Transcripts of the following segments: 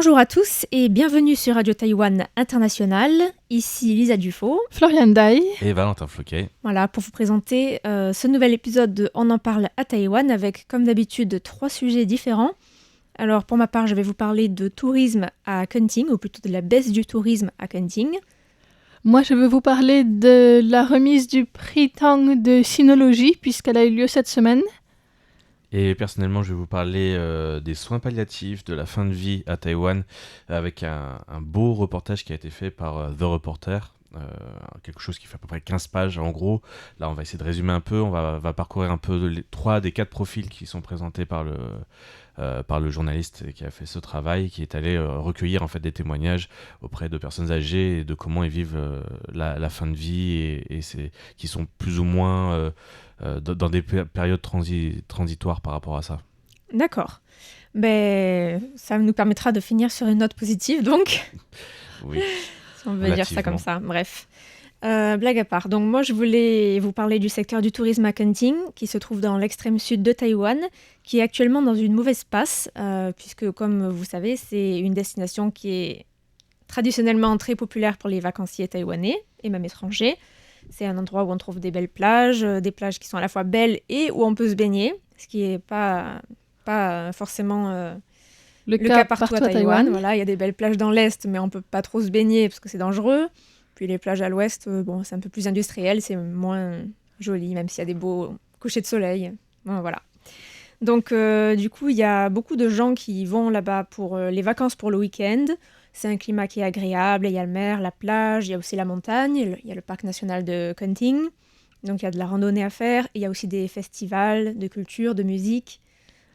Bonjour à tous et bienvenue sur Radio Taïwan International. Ici Lisa Dufaux. Florian Dai. Et Valentin Floquet. Voilà, pour vous présenter ce nouvel épisode de On en parle à Taïwan avec, comme d'habitude, 3 sujets différents. Alors, pour ma part, je vais vous parler de tourisme à Kunming, ou plutôt de la baisse du tourisme à Kunming. Moi, je veux vous parler de la remise du prix Tang de sinologie, puisqu'elle a eu lieu cette semaine. Et personnellement, je vais vous parler des soins palliatifs, de la fin de vie à Taïwan, avec un beau reportage qui a été fait par The Reporter. Quelque chose qui fait à peu près 15 pages en gros. Là, on va essayer de résumer un peu. On va parcourir un peu les 3 des 4 profils qui sont présentés par le journaliste qui a fait ce travail, qui est allé recueillir en fait des témoignages auprès de personnes âgées et de comment ils vivent la fin de vie et qui sont plus ou moins dans des périodes transitoires par rapport à ça. D'accord. Ça nous permettra de finir sur une note positive, donc. Oui. Si on veut dire ça comme ça. Bref. Blague à part. Donc moi, je voulais vous parler du secteur du tourisme à Kunming, qui se trouve dans l'extrême sud de Taïwan, qui est actuellement dans une mauvaise passe, puisque, comme vous savez, c'est une destination qui est traditionnellement très populaire pour les vacanciers taïwanais et même étrangers. C'est un endroit où on trouve des belles plages, des plages qui sont à la fois belles et où on peut se baigner, ce qui n'est pas forcément le cas partout à Taïwan. Voilà, il y a des belles plages dans l'est, mais on ne peut pas trop se baigner parce que c'est dangereux. Puis les plages à l'ouest, c'est un peu plus industriel, c'est moins joli, même s'il y a des beaux couchers de soleil. Bon, voilà. Donc, du coup, il y a beaucoup de gens qui vont là-bas pour les vacances pour le week-end. C'est un climat qui est agréable, il y a la mer, la plage, il y a aussi la montagne, il y a le parc national de Kunming. Donc, il y a de la randonnée à faire. Il y a aussi des festivals de culture, de musique,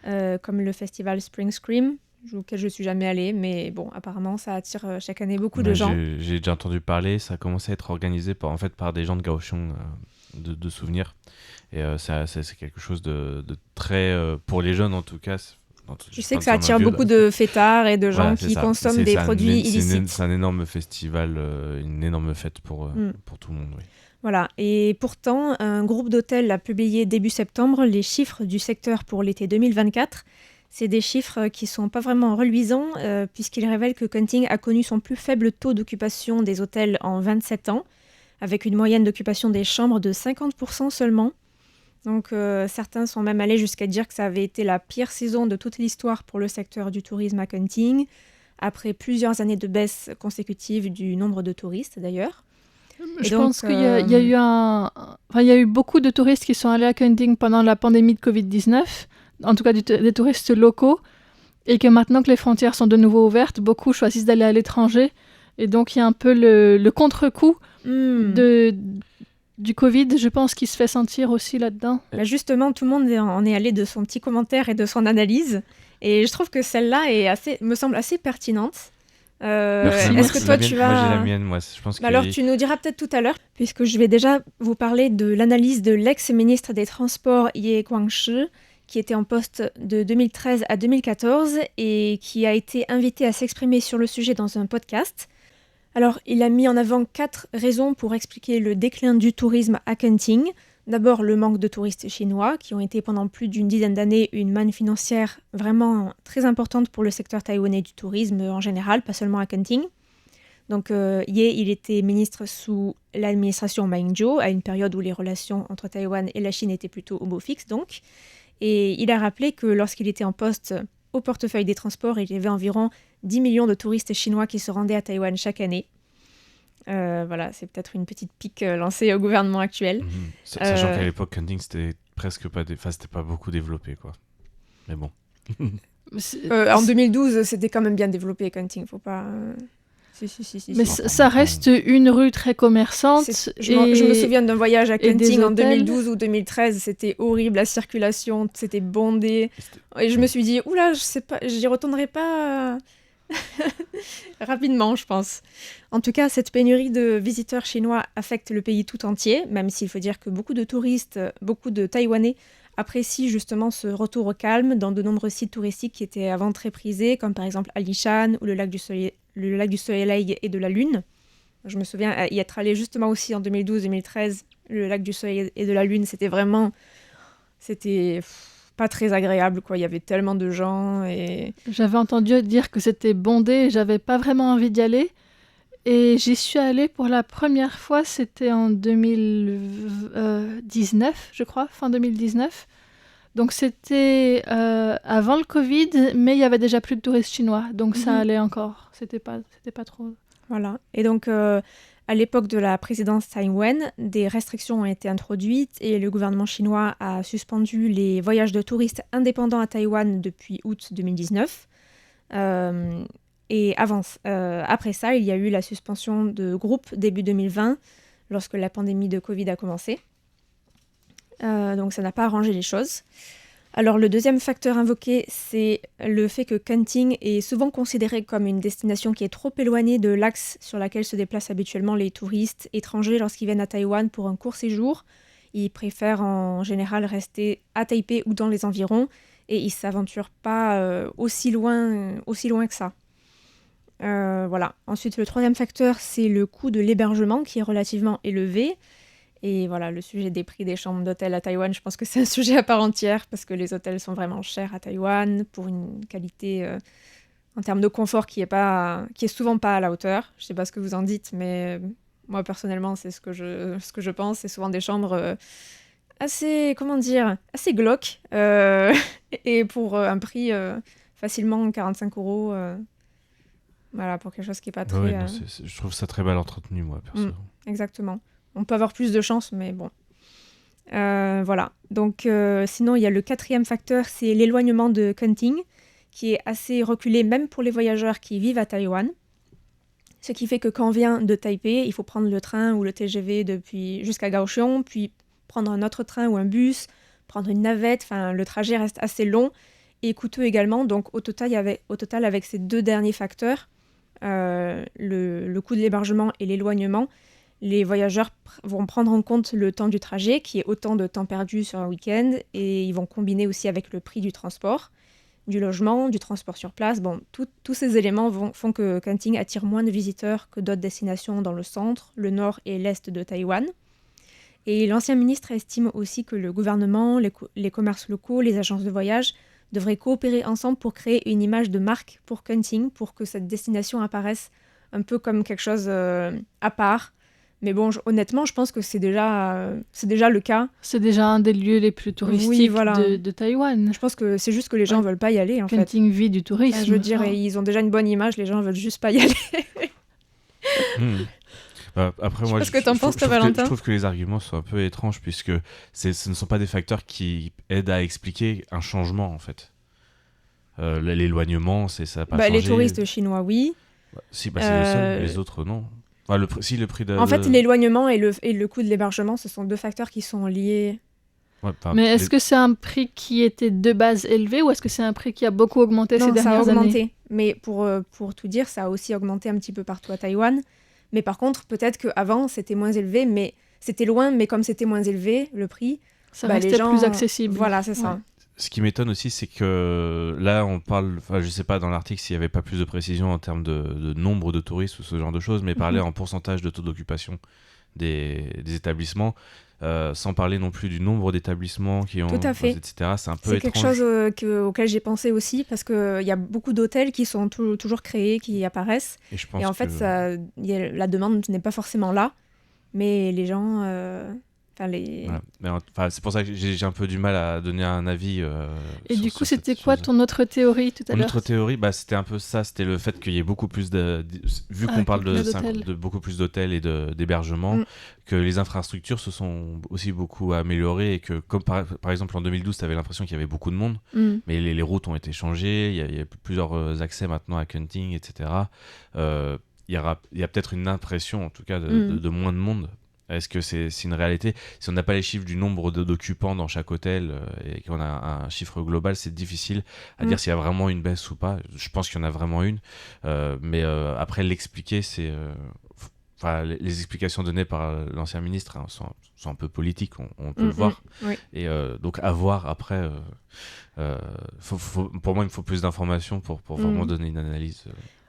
comme le festival Spring Scream, auquel je ne suis jamais allée, mais bon, apparemment, ça attire chaque année beaucoup de gens. J'ai déjà entendu parler, ça a commencé à être organisé par des gens de Kaohsiung, de souvenirs. Et c'est quelque chose de très... pour les jeunes, en tout cas... Je sais que ça attire beaucoup de fêtards et de gens qui consomment des produits illicites. C'est un énorme festival, une énorme fête pour tout le monde, oui. Voilà, et pourtant, un groupe d'hôtels a publié début septembre les chiffres du secteur pour l'été 2024. C'est des chiffres qui ne sont pas vraiment reluisants, puisqu'ils révèlent que Kunming a connu son plus faible taux d'occupation des hôtels en 27 ans, avec une moyenne d'occupation des chambres de 50% seulement. Donc certains sont même allés jusqu'à dire que ça avait été la pire saison de toute l'histoire pour le secteur du tourisme à Kunming, après plusieurs années de baisse consécutive du nombre de touristes d'ailleurs. Je pense qu'il y a eu beaucoup de touristes qui sont allés à Kunming pendant la pandémie de Covid-19, en tout cas des touristes locaux, et que maintenant que les frontières sont de nouveau ouvertes, beaucoup choisissent d'aller à l'étranger, et donc il y a un peu le contre-coup du Covid, je pense, qui se fait sentir aussi là-dedans. Justement, tout le monde en est allé de son petit commentaire et de son analyse, et je trouve que celle-là me semble assez pertinente. Merci. Est-ce que toi tu vas... Moi j'ai la mienne, moi je pense que... Alors tu nous diras peut-être tout à l'heure, puisque je vais déjà vous parler de l'analyse de l'ex-ministre des Transports Ye Guangshi, qui était en poste de 2013 à 2014 et qui a été invité à s'exprimer sur le sujet dans un podcast. Alors il a mis en avant 4 raisons pour expliquer le déclin du tourisme à Kunming. D'abord, le manque de touristes chinois, qui ont été pendant plus d'une dizaine d'années une manne financière vraiment très importante pour le secteur taïwanais du tourisme en général, pas seulement à Kunming. Donc Ye, il était ministre sous l'administration Ma Ying-jeou, à une période où les relations entre Taïwan et la Chine étaient plutôt au beau fixe donc. Et il a rappelé que lorsqu'il était en poste au portefeuille des transports, il y avait environ 10 millions de touristes chinois qui se rendaient à Taïwan chaque année. Voilà, c'est peut-être une petite pique lancée au gouvernement actuel. Sachant qu'à l'époque, Kunming, c'était presque pas, c'était pas beaucoup développé, quoi. Mais bon. En 2012, c'était quand même bien développé, Kunming, faut pas... Mais ça reste une rue très commerçante. Je me souviens d'un voyage à Kunming en 2012 ou 2013, c'était horrible, la circulation, c'était bondé. Et je me suis dit, oula, je sais pas, j'y retournerai pas rapidement, je pense. En tout cas, cette pénurie de visiteurs chinois affecte le pays tout entier, même s'il faut dire que beaucoup de touristes, beaucoup de Taïwanais apprécient justement ce retour au calme dans de nombreux sites touristiques qui étaient avant très prisés, comme par exemple Alishan ou le lac du Soleil et de la Lune. Je me souviens y être allée justement aussi en 2012-2013. Le lac du Soleil et de la Lune, c'était pas très agréable, quoi. Il y avait tellement de gens et... J'avais entendu dire que c'était bondé et j'avais pas vraiment envie d'y aller. Et j'y suis allée pour la première fois, c'était en 2019, je crois, fin 2019. Donc c'était avant le Covid, mais il y avait déjà plus de touristes chinois, donc ça allait encore. C'était pas trop. Voilà. Et donc, à l'époque de la présidence Tsai Ing-wen, des restrictions ont été introduites et le gouvernement chinois a suspendu les voyages de touristes indépendants à Taïwan depuis août 2019. Et après ça, il y a eu la suspension de groupes début 2020, lorsque la pandémie de Covid a commencé. Donc ça n'a pas arrangé les choses. Alors le deuxième facteur invoqué, c'est le fait que Kenting est souvent considéré comme une destination qui est trop éloignée de l'axe sur laquelle se déplacent habituellement les touristes étrangers lorsqu'ils viennent à Taïwan pour un court séjour. Ils préfèrent en général rester à Taipei ou dans les environs et ils ne s'aventurent pas aussi loin que ça. Voilà. Ensuite, le troisième facteur, c'est le coût de l'hébergement qui est relativement élevé. Et voilà, le sujet des prix des chambres d'hôtel à Taïwan, je pense que c'est un sujet à part entière parce que les hôtels sont vraiment chers à Taïwan pour une qualité en termes de confort qui est souvent pas à la hauteur. Je sais pas ce que vous en dites, mais moi personnellement, c'est ce que je pense. C'est souvent des chambres assez glauques et pour un prix facilement 45 euros. Voilà, pour quelque chose qui est pas très... Ouais, non, je trouve ça très mal entretenu, moi, perso. Exactement. On peut avoir plus de chance, mais bon. Voilà. Donc, sinon, il y a le quatrième facteur, c'est l'éloignement de Kenting, qui est assez reculé même pour les voyageurs qui vivent à Taïwan. Ce qui fait que quand on vient de Taipei, il faut prendre le train ou le TGV jusqu'à Kaohsiung, puis prendre un autre train ou un bus, prendre une navette. Enfin, le trajet reste assez long et coûteux également. Donc, au total, avec ces deux derniers facteurs, le coût de l'hébergement et l'éloignement, les voyageurs vont prendre en compte le temps du trajet, qui est autant de temps perdu sur un week-end, et ils vont combiner aussi avec le prix du transport, du logement, du transport sur place. Bon, tous ces éléments font que Kenting attire moins de visiteurs que d'autres destinations dans le centre, le nord et l'est de Taïwan. Et l'ancien ministre estime aussi que le gouvernement, les commerces locaux, les agences de voyage devraient coopérer ensemble pour créer une image de marque pour Kenting, pour que cette destination apparaisse un peu comme quelque chose à part. Mais bon, honnêtement, je pense que c'est déjà le cas. C'est déjà un des lieux les plus touristiques de Taïwan. Je pense que c'est juste que les gens ne veulent pas y aller, en fait. Kenting vit du tourisme. Je veux dire, ils ont déjà une bonne image, les gens ne veulent juste pas y aller. Après, moi, je trouve que les arguments sont un peu étranges, puisque ce ne sont pas des facteurs qui aident à expliquer un changement, en fait. L'éloignement, ça n'a pas changé. Les touristes chinois, oui. C'est le seul, les autres, non. Enfin, le prix En fait, l'éloignement et le coût de l'hébergement, ce sont deux facteurs qui sont liés. Ouais, mais est-ce que c'est un prix qui était de base élevé ou est-ce que c'est un prix qui a beaucoup augmenté ces dernières années ? Ça a augmenté. Mais pour tout dire, ça a aussi augmenté un petit peu partout à Taïwan. Mais par contre, peut-être qu'avant, c'était moins élevé, mais c'était loin. Mais comme c'était moins élevé, le prix, ça restait plus accessible. Voilà, c'est ça. Ce qui m'étonne aussi, c'est que là, on parle, je sais pas dans l'article s'il n'y avait pas plus de précision en termes de nombre de touristes ou ce genre de choses, mais parler en pourcentage de taux d'occupation des établissements, sans parler non plus du nombre d'établissements qui ont, tout à fait. etc. C'est un peu étrange. C'est quelque chose auquel j'ai pensé aussi, parce qu'il y a beaucoup d'hôtels qui sont toujours créés, qui apparaissent. Et en fait, la demande n'est pas forcément là, mais les gens... Voilà. C'est pour ça que j'ai un peu du mal à donner un avis. Et du coup, c'était quoi ton autre théorie tout à l'heure ? Mon autre théorie, c'était un peu ça, c'était le fait qu'il y ait beaucoup plus vu qu'on parle de beaucoup plus d'hôtels et d'hébergements, que les infrastructures se sont aussi beaucoup améliorées et que, comme par exemple en 2012, tu avais l'impression qu'il y avait beaucoup de monde, mais les routes ont été changées, il y a plusieurs accès maintenant à Kenting, etc. Il y a peut-être une impression, en tout cas, de moins de monde. Est-ce que c'est une réalité ? Si on n'a pas les chiffres du nombre d'occupants dans chaque hôtel et qu'on a un chiffre global, c'est difficile à dire s'il y a vraiment une baisse ou pas. Je pense qu'il y en a vraiment une. Mais après, l'expliquer, c'est... les explications données par l'ancien ministre sont un peu politiques, on peut le voir. Oui. Et donc, à voir après... pour moi, il me faut plus d'informations pour vraiment donner une analyse.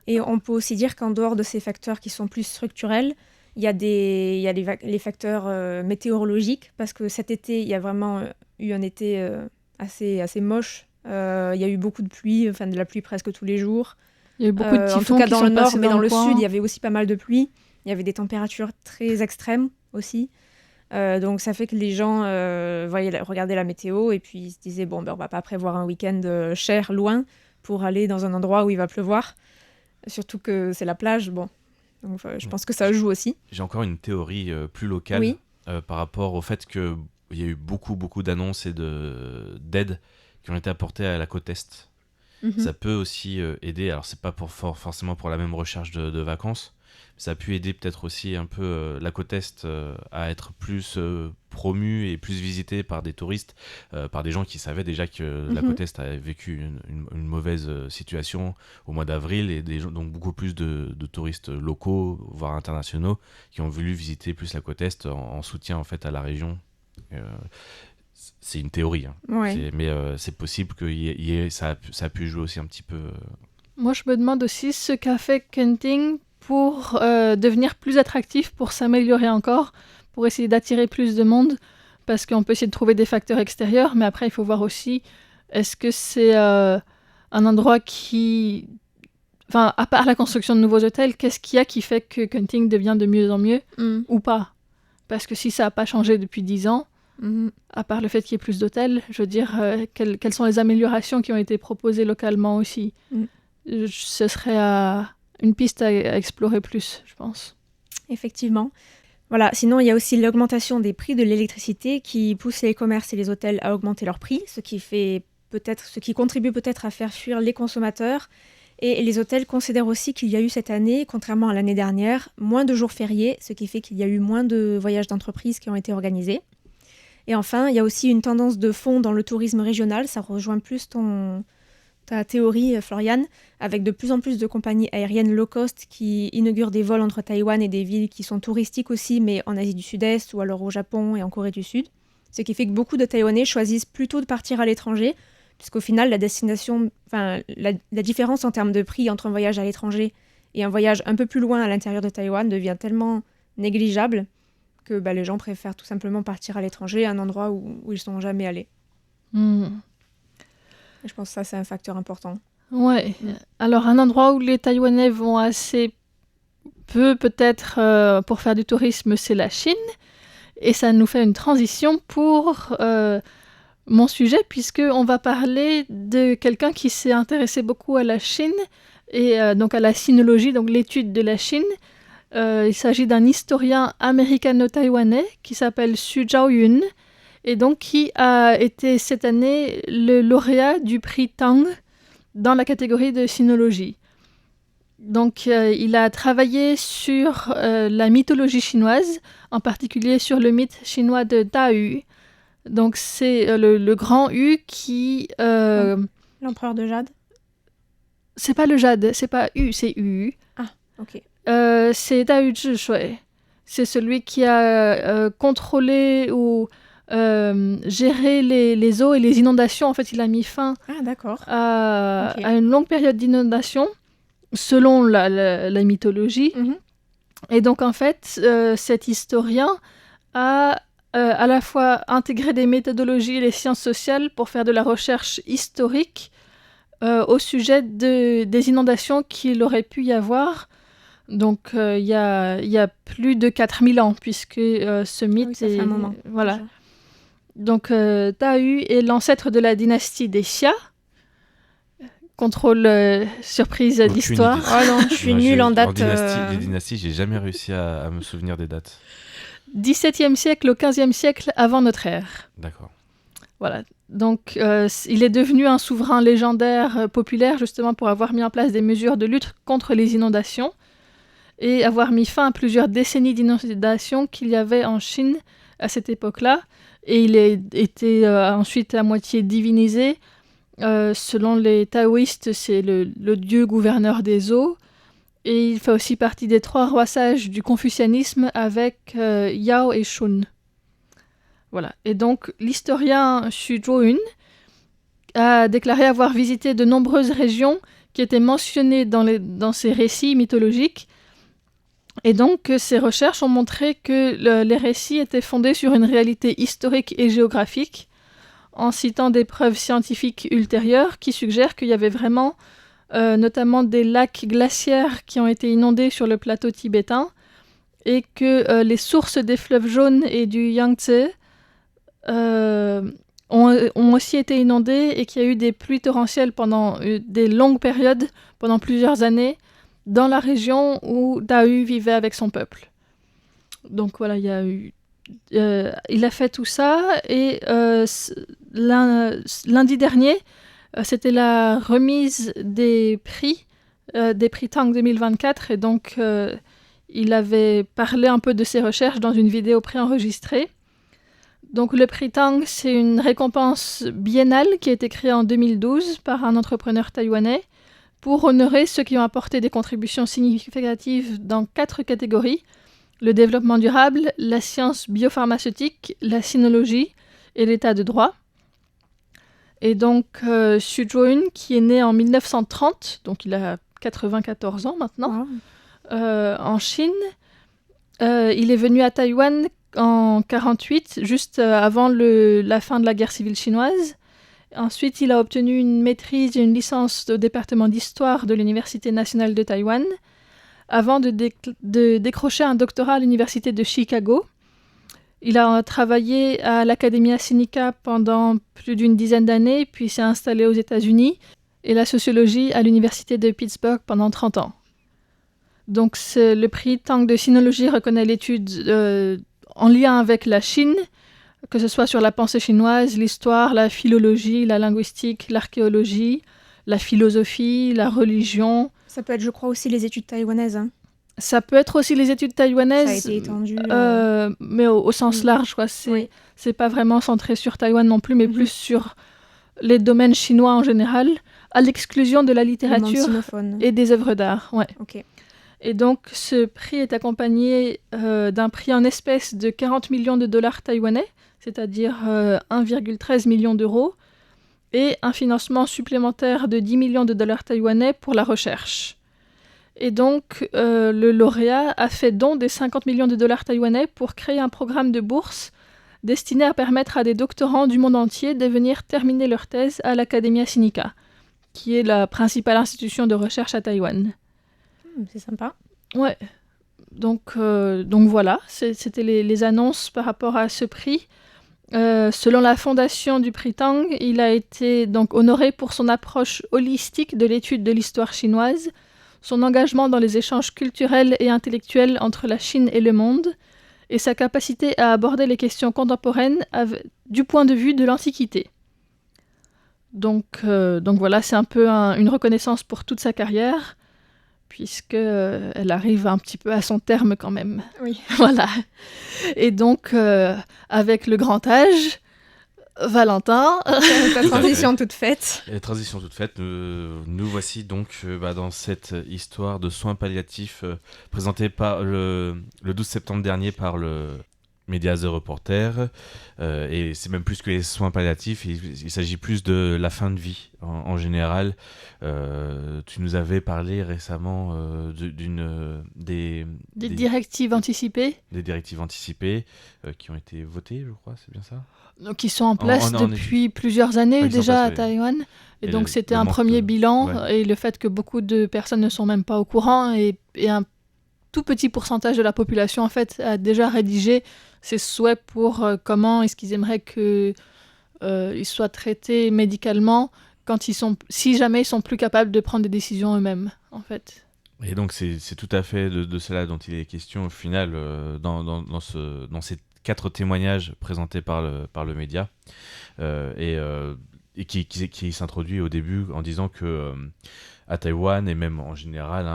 Et on peut aussi dire qu'en dehors de ces facteurs qui sont plus structurels, il y a les facteurs météorologiques, parce que cet été, il y a vraiment eu un été assez moche. Il y a eu beaucoup de pluie, enfin de la pluie presque tous les jours. Il y a eu beaucoup de En tout typhons cas qui dans sont le nord, passés mais dans le coin. sud, il y avait aussi pas mal de pluie. Il y avait des températures très extrêmes aussi. Donc ça fait que les gens regardaient la météo et puis ils se disaient bon, on va pas prévoir un week-end cher, loin, pour aller dans un endroit où il va pleuvoir. Surtout que c'est la plage, bon. Donc je pense que ça joue aussi. J'ai encore une théorie plus locale Oui. Par rapport au fait qu'il y a eu beaucoup d'annonces et d'aides qui ont été apportées à la côte Est. Ça peut aussi aider, alors c'est pas forcément pour la même recherche de vacances, mais ça a pu aider peut-être aussi un peu la côte Est à être plus promue et plus visitée par des touristes, par des gens qui savaient déjà que la côte Est avait vécu une mauvaise situation au mois d'avril, et donc beaucoup plus de touristes locaux, voire internationaux, qui ont voulu visiter plus la côte Est en soutien en fait à la région. C'est une théorie, hein. Ouais. Mais c'est possible que ça a pu jouer aussi un petit peu. Moi, je me demande aussi ce qu'a fait Kunting pour devenir plus attractif, pour s'améliorer encore, pour essayer d'attirer plus de monde, parce qu'on peut essayer de trouver des facteurs extérieurs, mais après, il faut voir aussi, est-ce que c'est un endroit qui... Enfin, à part la construction de nouveaux hôtels, qu'est-ce qu'il y a qui fait que Kunting devient de mieux en mieux, ou pas? Parce que si ça n'a pas changé depuis 10 ans, à part le fait qu'il y ait plus d'hôtels, je veux dire, quelles sont les améliorations qui ont été proposées localement aussi? Ce serait une piste à explorer plus, je pense. Effectivement. Voilà. Sinon, il y a aussi l'augmentation des prix de l'électricité qui pousse les commerces et les hôtels à augmenter leurs prix, ce qui contribue peut-être à faire fuir les consommateurs. Et les hôtels considèrent aussi qu'il y a eu cette année, contrairement à l'année dernière, moins de jours fériés, ce qui fait qu'il y a eu moins de voyages d'entreprise qui ont été organisés. Et enfin, il y a aussi une tendance de fond dans le tourisme régional. Ça rejoint plus ta théorie, Floriane, avec de plus en plus de compagnies aériennes low cost qui inaugurent des vols entre Taïwan et des villes qui sont touristiques aussi, mais en Asie du Sud-Est ou alors au Japon et en Corée du Sud. Ce qui fait que beaucoup de Taïwanais choisissent plutôt de partir à l'étranger, puisqu'au final, la différence en termes de prix entre un voyage à l'étranger et un voyage un peu plus loin à l'intérieur de Taïwan devient tellement négligeable que les gens préfèrent tout simplement partir à l'étranger, à un endroit où ils ne sont jamais allés. Je pense que ça, c'est un facteur important. Ouais. Alors, un endroit où les Taïwanais vont assez peu, peut-être, pour faire du tourisme, c'est la Chine. Et ça nous fait une transition pour mon sujet, puisqu'on va parler de quelqu'un qui s'est intéressé beaucoup à la Chine, et donc à la sinologie, donc l'étude de la Chine. Il s'agit d'un historien américano-taïwanais qui s'appelle Xu Zhaoyun, et donc qui a été cette année le lauréat du prix Tang dans la catégorie de sinologie. Donc il a travaillé sur la mythologie chinoise, en particulier sur le mythe chinois de Da Yu. Donc c'est le grand Yu qui... L'empereur de Jade? C'est pas le Jade, c'est pas Yu, c'est Yu. Ah, ok. C'est Da Yu Zhishui. C'est celui qui a contrôlé ou géré les eaux et les inondations. En fait, il a mis fin à une longue période d'inondation, selon la mythologie. Et donc, en fait, cet historien a à la fois intégré des méthodologies et les sciences sociales pour faire de la recherche historique au sujet des inondations qu'il aurait pu y avoir. Donc, il y a plus de 4000 ans, puisque ce mythe ça fait un moment. Voilà. Déjà. Donc, Da Yu est l'ancêtre de la dynastie des Xia. Contrôle surprise d'histoire. Oh non, je suis nulle en date. Les dynasties, j'ai jamais réussi à me souvenir des dates. 17e siècle au 15e siècle avant notre ère. D'accord. Voilà. Donc, il est devenu un souverain légendaire populaire, justement pour avoir mis en place des mesures de lutte contre les inondations et avoir mis fin à plusieurs décennies d'inondations qu'il y avait en Chine à cette époque-là. Et il a été ensuite à moitié divinisé. Selon les taoïstes, c'est le dieu gouverneur des eaux. Et il fait aussi partie des 3 rois sages du confucianisme avec Yao et Shun. Voilà. Et donc, l'historien Xu Zhaoyun a déclaré avoir visité de nombreuses régions qui étaient mentionnées dans ces récits mythologiques. Et donc, ces recherches ont montré que les récits étaient fondés sur une réalité historique et géographique, en citant des preuves scientifiques ultérieures qui suggèrent qu'il y avait vraiment notamment des lacs glaciaires qui ont été inondés sur le plateau tibétain et que les sources des fleuves jaunes et du Yangtze ont aussi été inondées et qu'il y a eu des pluies torrentielles pendant des longues périodes, pendant plusieurs années, dans la région où Dahu vivait avec son peuple. Donc voilà, il a fait tout ça et lundi dernier, c'était la remise des prix Tang 2024 et donc il avait parlé un peu de ses recherches dans une vidéo préenregistrée. Donc le prix Tang, c'est une récompense biennale qui a été créée en 2012 par un entrepreneur taïwanais pour honorer ceux qui ont apporté des contributions significatives dans 4 catégories: le développement durable, la science biopharmaceutique, la sinologie et l'état de droit. Et donc, Xu Zhuoyun, qui est né en 1930, donc il a 94 ans maintenant, en Chine, il est venu à Taïwan en 1948, juste avant la fin de la guerre civile chinoise. Ensuite, il a obtenu une maîtrise et une licence au département d'histoire de l'Université nationale de Taïwan, avant de décrocher un doctorat à l'université de Chicago. Il a travaillé à l'Academia Sinica pendant plus d'une dizaine d'années, puis s'est installé aux États-Unis, et la sociologie à l'université de Pittsburgh pendant 30 ans. Donc le prix Tang de sinologie reconnaît l'étude en lien avec la Chine, que ce soit sur la pensée chinoise, l'histoire, la philologie, la linguistique, l'archéologie, la philosophie, la religion. Ça peut être, je crois, aussi les études taïwanaises. Hein. Ça peut être aussi les études taïwanaises, ça a été étendu, mais au sens large, quoi. C'est pas vraiment centré sur Taïwan non plus, mais plus sur les domaines chinois en général, à l'exclusion de la littérature et des œuvres d'art. Ouais. Okay. Et donc, ce prix est accompagné d'un prix en espèces de 40 millions de dollars taïwanais, c'est-à-dire 1,13 million d'euros, et un financement supplémentaire de 10 millions de dollars taïwanais pour la recherche. Et donc, le lauréat a fait don des 50 millions de dollars taïwanais pour créer un programme de bourse destiné à permettre à des doctorants du monde entier de venir terminer leur thèse à l'Academia Sinica, qui est la principale institution de recherche à Taïwan. C'est sympa. Ouais. Donc voilà, c'était les annonces par rapport à ce prix. Selon la fondation du prix Tang, il a été donc honoré pour son approche holistique de l'étude de l'histoire chinoise, son engagement dans les échanges culturels et intellectuels entre la Chine et le monde, et sa capacité à aborder les questions contemporaines du point de vue de l'Antiquité. Donc voilà, c'est un peu une reconnaissance pour toute sa carrière, puisqu'elle arrive un petit peu à son terme quand même. Oui. Voilà. Et donc, avec le grand âge, Valentin. Ta transition toute faite. Et transition toute faite, nous voici donc dans cette histoire de soins palliatifs présentée par le 12 septembre dernier par le média The Reporter. Et c'est même plus que les soins palliatifs, il s'agit plus de la fin de vie en général. Tu nous avais parlé récemment des directives anticipées. Des directives anticipées qui ont été votées, je crois, c'est bien ça ? Donc, qui sont en place depuis plusieurs années déjà à Taïwan. Et donc, c'était un premier bilan. Ouais. Et le fait que beaucoup de personnes ne sont même pas au courant et un tout petit pourcentage de la population, en fait, a déjà rédigé ses souhaits pour comment est-ce qu'ils aimeraient qu'ils soient traités médicalement si jamais ils sont plus capables de prendre des décisions eux-mêmes, en fait. Et donc, c'est tout à fait de cela dont il est question, au final, dans ces 4 témoignages présentés par le média et qui s'introduit au début en disant que à Taïwan et même en général,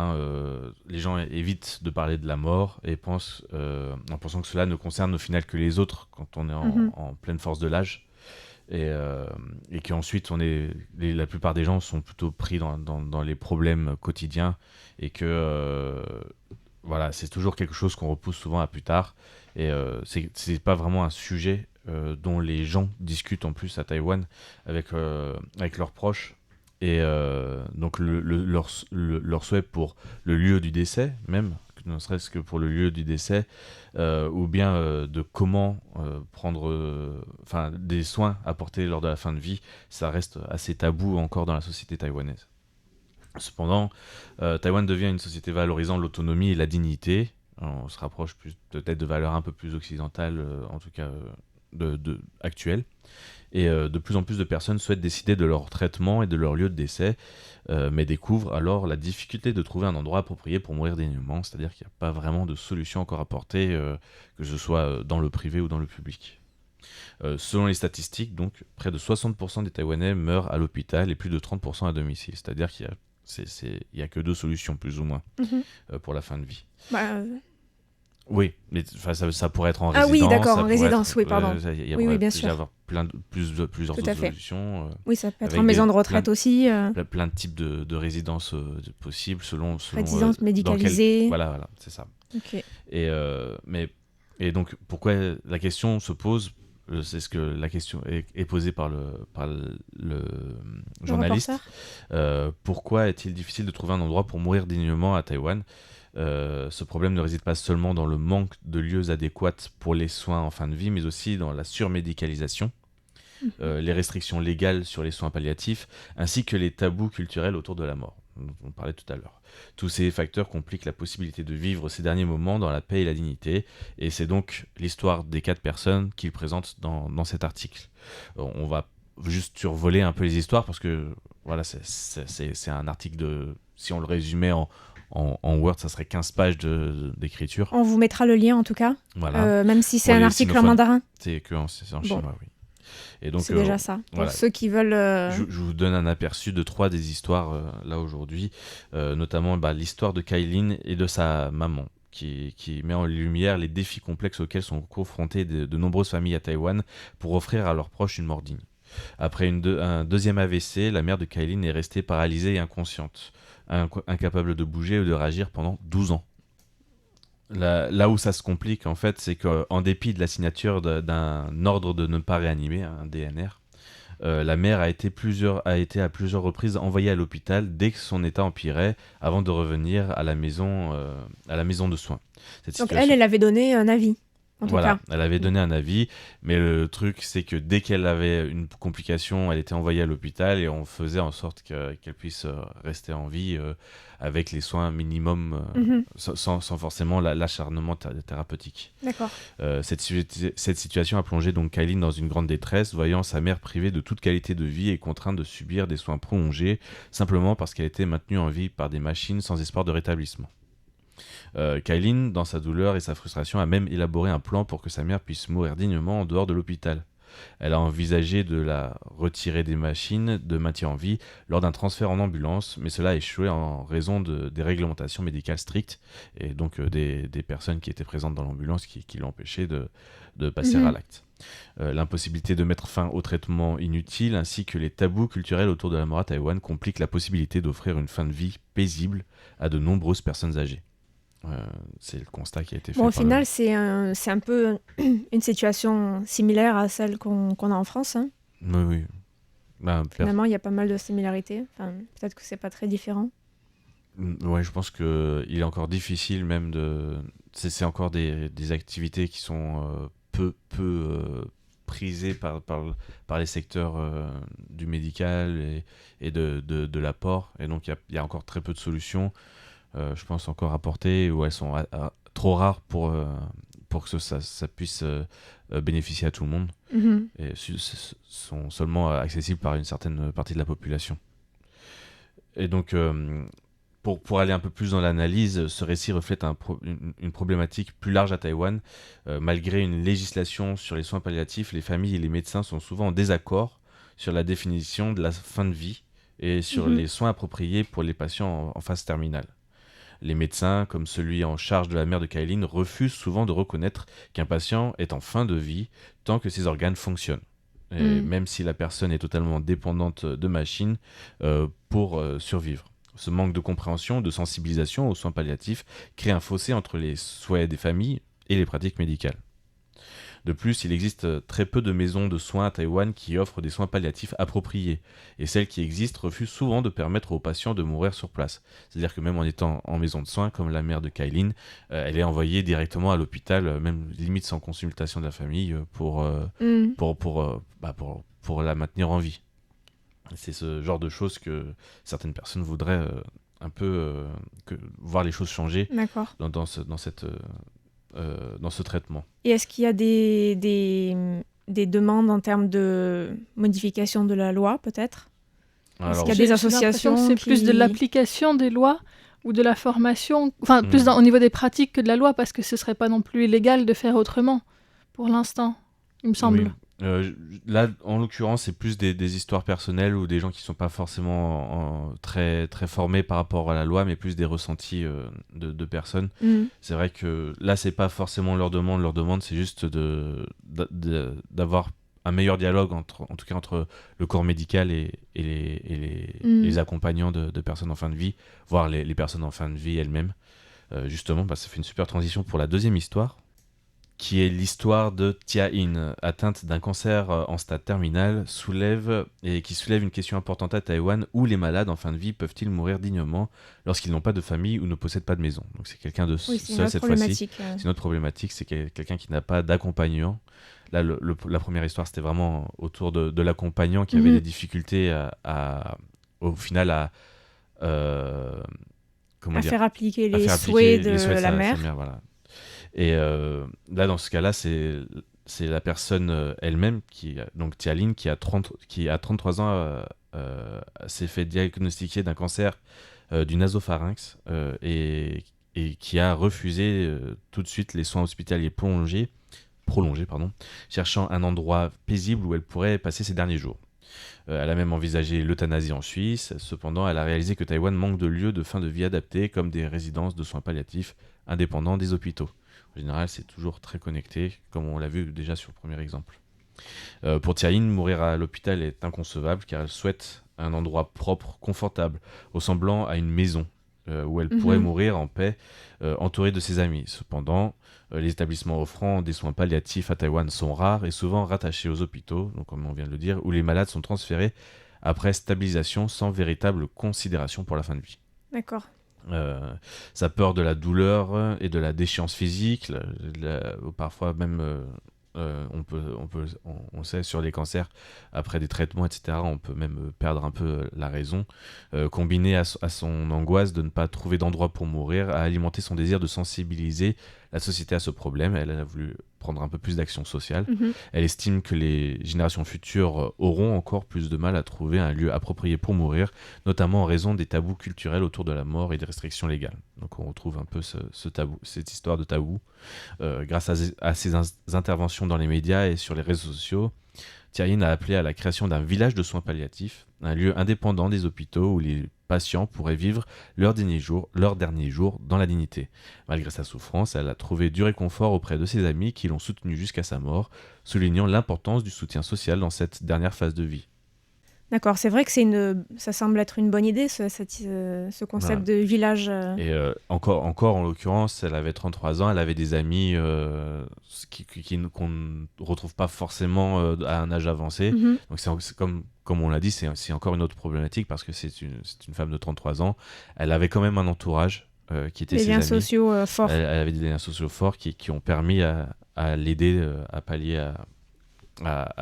les gens évitent de parler de la mort et pensent en pensant que cela ne concerne au final que les autres quand on est en pleine force de l'âge et qu'ensuite la plupart des gens sont plutôt pris dans les problèmes quotidiens et que voilà, c'est toujours quelque chose qu'on repousse souvent à plus tard. Et c'est pas vraiment un sujet dont les gens discutent en plus à Taïwan avec leurs proches. Et donc leur souhait pour le lieu du décès même, ne serait-ce que pour le lieu du décès, ou bien de comment prendre des soins apportés lors de la fin de vie. Ça reste assez tabou encore dans la société taïwanaise. Cependant, Taïwan devient une société valorisant l'autonomie et la dignité. On se rapproche peut-être de valeurs un peu plus occidentales, en tout cas actuelles. Et de plus en plus de personnes souhaitent décider de leur traitement et de leur lieu de décès, mais découvrent alors la difficulté de trouver un endroit approprié pour mourir dignement, c'est-à-dire qu'il n'y a pas vraiment de solution encore apportée, que ce soit dans le privé ou dans le public. Selon les statistiques, donc, près de 60% des Taïwanais meurent à l'hôpital et plus de 30% à domicile, c'est-à-dire qu'il y a que 2 solutions, plus ou moins, pour la fin de vie. Oui, mais ça pourrait être en résidence. Ah oui, d'accord, en résidence, oui, pardon. Oui, bien sûr. Il y avoir plusieurs autres solutions. Oui, ça peut être en maison de retraite aussi. Plein de types de résidences possibles selon résidence médicalisée. Voilà, c'est ça. Ok. Et donc, pourquoi la question se pose, c'est ce que la question est posée par le journaliste. Pourquoi est-il difficile de trouver un endroit pour mourir dignement à Taïwan ? Ce problème ne réside pas seulement dans le manque de lieux adéquats pour les soins en fin de vie, mais aussi dans la surmédicalisation, les restrictions légales sur les soins palliatifs, ainsi que les tabous culturels autour de la mort, dont on parlait tout à l'heure. Tous ces facteurs compliquent la possibilité de vivre ces derniers moments dans la paix et la dignité, et c'est donc l'histoire des 4 personnes qu'il présente dans cet article. On va juste survoler un peu les histoires, parce que voilà, c'est un article si on le résumait en Word, ça serait 15 pages d'écriture. On vous mettra le lien en tout cas, voilà. même si c'est un article en mandarin. C'est en chinois, oui. Et donc, c'est déjà ça. Pour ceux qui veulent... Je vous donne un aperçu de 3 des histoires là aujourd'hui, notamment l'histoire de Kailin et de sa maman, qui met en lumière les défis complexes auxquels sont confrontées de nombreuses familles à Taïwan pour offrir à leurs proches une mort digne. Après un deuxième AVC, la mère de Kailin est restée paralysée et inconsciente, incapable de bouger ou de réagir pendant 12 ans. Là où ça se complique, en fait, c'est qu'en dépit de la signature d'un ordre de ne pas réanimer, un DNR, la mère a été à plusieurs reprises envoyée à l'hôpital dès que son état empirait, avant de revenir à la maison de soins. Donc elle avait donné un avis. Voilà, elle avait donné un avis, mais le truc, c'est que dès qu'elle avait une complication, elle était envoyée à l'hôpital et on faisait en sorte qu'elle puisse rester en vie avec les soins minimums, sans forcément l'acharnement thérapeutique. D'accord. Cette situation a plongé donc Kailin dans une grande détresse, voyant sa mère privée de toute qualité de vie et contrainte de subir des soins prolongés, simplement parce qu'elle était maintenue en vie par des machines sans espoir de rétablissement. Kailin, dans sa douleur et sa frustration, a même élaboré un plan pour que sa mère puisse mourir dignement en dehors de l'hôpital. Elle a envisagé de la retirer des machines de maintien en vie lors d'un transfert en ambulance, mais cela a échoué en raison des réglementations médicales strictes et donc des personnes qui étaient présentes dans l'ambulance qui l'ont empêché de passer à l'acte. L'impossibilité de mettre fin au traitement inutile ainsi que les tabous culturels autour de la mort à Taïwan compliquent la possibilité d'offrir une fin de vie paisible à de nombreuses personnes âgées. C'est le constat qui a été fait. Au final, c'est un peu une situation similaire à celle qu'on a en France. Hein. Oui. Finalement, il y a pas mal de similarités. Enfin, peut-être que c'est pas très différent. Ouais, je pense qu'il est encore difficile même C'est encore des activités qui sont peu prisées par les secteurs du médical et de l'apport. Et donc, il y a encore très peu de solutions. Je pense encore apportées, où elles sont trop rares pour que ça puisse bénéficier à tout le monde, et sont seulement accessibles par une certaine partie de la population. Et donc, pour aller un peu plus dans l'analyse, ce récit reflète une problématique plus large à Taïwan. Malgré une législation sur les soins palliatifs, les familles et les médecins sont souvent en désaccord sur la définition de la fin de vie et sur les soins appropriés pour les patients en phase terminale. Les médecins, comme celui en charge de la mère de Kailin, refusent souvent de reconnaître qu'un patient est en fin de vie tant que ses organes fonctionnent. Et même si la personne est totalement dépendante de machines pour survivre. Ce manque de compréhension, de sensibilisation aux soins palliatifs crée un fossé entre les souhaits des familles et les pratiques médicales. De plus, il existe très peu de maisons de soins à Taïwan qui offrent des soins palliatifs appropriés. Et celles qui existent refusent souvent de permettre aux patients de mourir sur place. C'est-à-dire que même en étant en maison de soins, comme la mère de Kailin, elle est envoyée directement à l'hôpital, même limite sans consultation de la famille, pour la maintenir en vie. C'est ce genre de choses que certaines personnes voudraient un peu voir les choses changer dans ce traitement. Et est-ce qu'il y a des demandes en termes de modification de la loi, peut-être ? Est-ce qu'il y a des associations c'est plus de l'application des lois ou de la formation, enfin plus au niveau des pratiques que de la loi, parce que ce serait pas non plus illégal de faire autrement, pour l'instant, il me semble. Oui. Là, en l'occurrence, c'est plus des histoires personnelles ou des gens qui sont pas forcément très, très formés par rapport à la loi, mais plus des ressentis de personnes. C'est vrai que là, c'est pas forcément leur demande. Leur demande, c'est juste d'avoir un meilleur dialogue en tout cas entre le corps médical et les accompagnants de personnes en fin de vie, voire les personnes en fin de vie elles-mêmes. Justement, ça fait une super transition pour la deuxième histoire, qui est l'histoire de Tia In, atteinte d'un cancer en stade terminal, qui soulève une question importante à Taïwan, où les malades en fin de vie peuvent-ils mourir dignement lorsqu'ils n'ont pas de famille ou ne possèdent pas de maison. Donc c'est quelqu'un de seul cette fois-ci. C'est une autre problématique, c'est quelqu'un qui n'a pas d'accompagnant. Là, la première histoire, c'était vraiment autour de l'accompagnant qui avait des difficultés au final à faire appliquer les souhaits de la mère. Voilà. Et là, dans ce cas-là, c'est la personne elle-même, donc Tia Lin, qui a 33 ans, s'est fait diagnostiquer d'un cancer du nasopharynx et qui a refusé tout de suite les soins hospitaliers prolongés, cherchant un endroit paisible où elle pourrait passer ses derniers jours. Elle a même envisagé l'euthanasie en Suisse. Cependant, elle a réalisé que Taïwan manque de lieux de fin de vie adaptés, comme des résidences de soins palliatifs indépendants des hôpitaux. En général, c'est toujours très connecté, comme on l'a vu déjà sur le premier exemple. Pour Tia In, mourir à l'hôpital est inconcevable, car elle souhaite un endroit propre, confortable, ressemblant à une maison, où elle pourrait mourir en paix, entourée de ses amis. Cependant, les établissements offrant des soins palliatifs à Taïwan sont rares et souvent rattachés aux hôpitaux, donc comme on vient de le dire, où les malades sont transférés après stabilisation sans véritable considération pour la fin de vie. D'accord. Sa peur de la douleur et de la déchéance physique, parfois même on sait sur les cancers, après des traitements, etc., on peut même perdre un peu la raison, combiné à son angoisse de ne pas trouver d'endroit pour mourir, a alimenté son désir de sensibiliser la société à ce problème. Elle a voulu prendre un peu plus d'action sociale. Elle estime que les générations futures auront encore plus de mal à trouver un lieu approprié pour mourir, notamment en raison des tabous culturels autour de la mort et des restrictions légales. Donc on retrouve un peu ce tabou, cette histoire de tabou. Grâce à ses interventions dans les médias et sur les réseaux sociaux, Tia In a appelé à la création d'un village de soins palliatifs, un lieu indépendant des hôpitaux où les patients pourraient vivre leurs derniers jours dans la dignité. Malgré sa souffrance, elle a trouvé du réconfort auprès de ses amis qui l'ont soutenue jusqu'à sa mort, soulignant l'importance du soutien social dans cette dernière phase de vie. D'accord, c'est vrai que ça semble être une bonne idée, ce concept de village. Et encore, en l'occurrence, elle avait 33 ans, elle avait des amis qu'on ne retrouve pas forcément à un âge avancé. Donc c'est comme on l'a dit, c'est encore une autre problématique parce que c'est une femme de 33 ans. Elle avait quand même un entourage qui était ses amis. Des liens sociaux forts. Elle avait des liens sociaux forts qui ont permis à l'aider à pallier à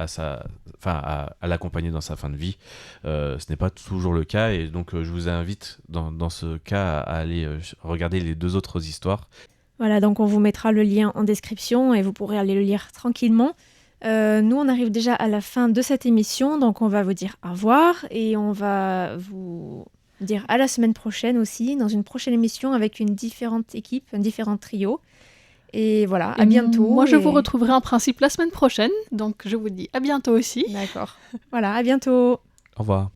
l'accompagner dans sa fin de vie. Ce n'est pas toujours le cas et donc je vous invite dans ce cas à aller regarder les deux autres histoires. Voilà, donc on vous mettra le lien en description et vous pourrez aller le lire tranquillement. Nous, on arrive déjà à la fin de cette émission, donc on va vous dire au revoir et on va vous dire à la semaine prochaine aussi, dans une prochaine émission avec une différente équipe, un différent trio. Et voilà, à bientôt. Moi, je vous retrouverai en principe la semaine prochaine, donc je vous dis à bientôt aussi. D'accord. Voilà, à bientôt. Au revoir.